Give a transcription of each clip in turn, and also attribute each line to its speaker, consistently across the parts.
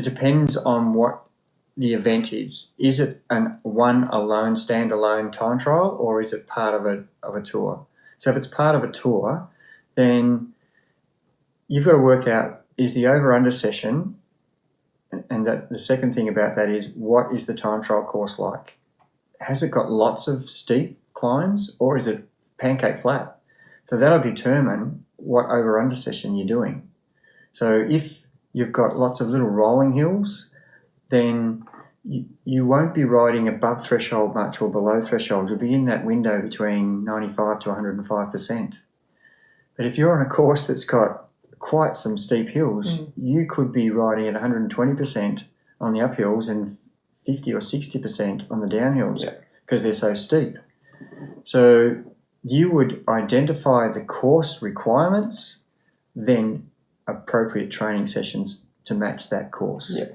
Speaker 1: it depends on what the event is. Is it one alone, standalone time trial, or is it part of a tour? So if it's part of a tour, then you've got to work out, is the over-under session, and the second thing about that is, what is the time trial course like? Has it got lots of steep climbs, or is it pancake flat? So that'll determine what over-under session you're doing. So if you've got lots of little rolling hills, then you won't be riding above threshold much or below threshold. You'll be in that window between 95 to 105%. But if you're on a course that's got quite some steep hills, you could be riding at 120% on the uphills and 50 or 60% on the downhills because they're so steep. So you would identify the course requirements, then appropriate training sessions to match that course.
Speaker 2: Yeah.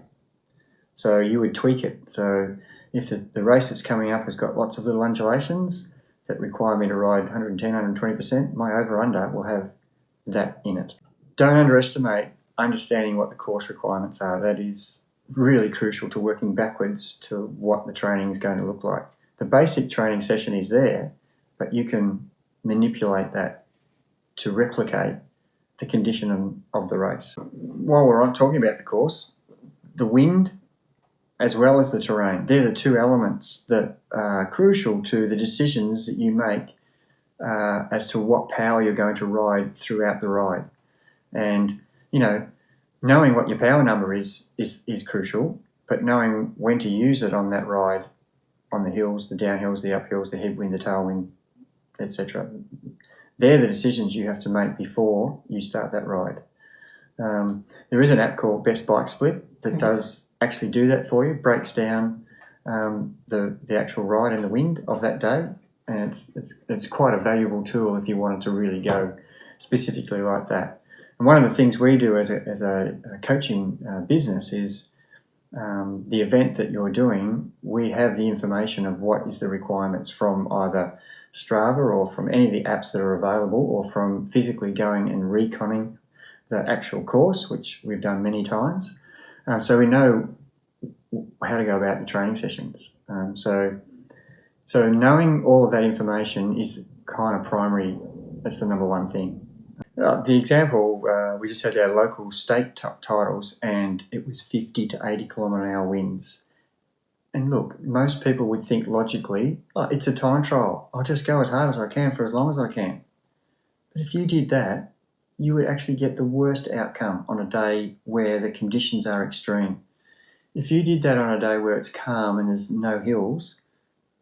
Speaker 1: So you would tweak it. So if the race that's coming up has got lots of little undulations that require me to ride 110, 120%, my over-under will have that in it. Don't underestimate understanding what the course requirements are. That is really crucial to working backwards to what the training is going to look like. The basic training session is there, but you can manipulate that to replicate the condition of the race. While we're on talking about the course, the wind as well as the terrain, they're the two elements that are crucial to the decisions that you make as to what power you're going to ride throughout the ride. And, knowing what your power number is crucial, but knowing when to use it on that ride, on the hills, the downhills, the uphills, the headwind, the tailwind, etc. They're the decisions you have to make before you start that ride. There is an app called Best Bike Split that does actually do that for you, breaks down the actual ride and the wind of that day, and it's quite a valuable tool if you wanted to really go specifically like that. And one of the things we do as a coaching business is the event that you're doing, we have the information of what is the requirements from either Strava or from any of the apps that are available, or from physically going and reconning the actual course, which we've done many times. So we know how to go about the training sessions. So knowing all of that information is kind of primary. That's the number one thing. The example, we just had our local state titles, and it was 50 to 80 km/h winds. And look, most people would think logically, it's a time trial. I'll just go as hard as I can for as long as I can. But if you did that, you would actually get the worst outcome on a day where the conditions are extreme. If you did that on a day where it's calm and there's no hills,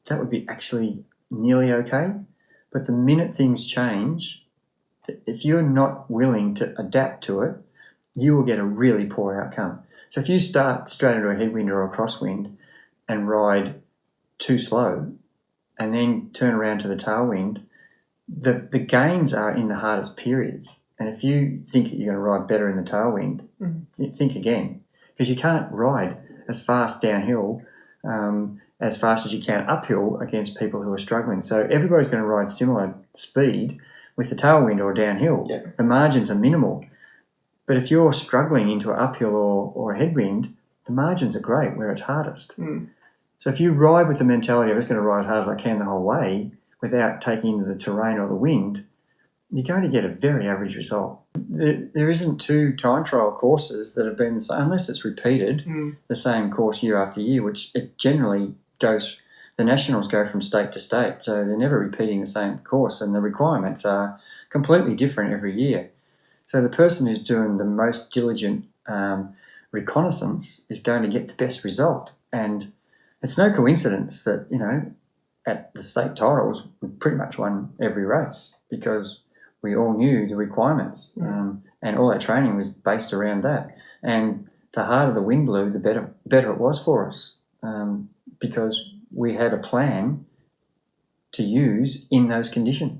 Speaker 1: that would be actually nearly okay. But the minute things change, if you're not willing to adapt to it, you will get a really poor outcome. So if you start straight into a headwind or a crosswind and ride too slow and then turn around to the tailwind, the gains are in the hardest periods. And if you think that you're going to ride better in the tailwind, think again, because you can't ride as fast downhill as fast as you can uphill against people who are struggling. So everybody's going to ride similar speed with the tailwind or downhill.
Speaker 2: Yeah.
Speaker 1: The margins are minimal. But if you're struggling into an uphill or a headwind, the margins are great where it's hardest. So if you ride with the mentality of, I'm just going to ride as hard as I can the whole way without taking into the terrain or the wind, you're going to get a very average result. There isn't two time trial courses that have been the same, unless it's repeated, the same course year after year, which it generally goes, the nationals go from state to state, so they're never repeating the same course, and the requirements are completely different every year. So the person who's doing the most diligent reconnaissance is going to get the best result. And it's no coincidence that, at the state titles, we pretty much won every race because we all knew the requirements, and all our training was based around that. And the harder the wind blew, the better it was for us, because we had a plan to use in those conditions.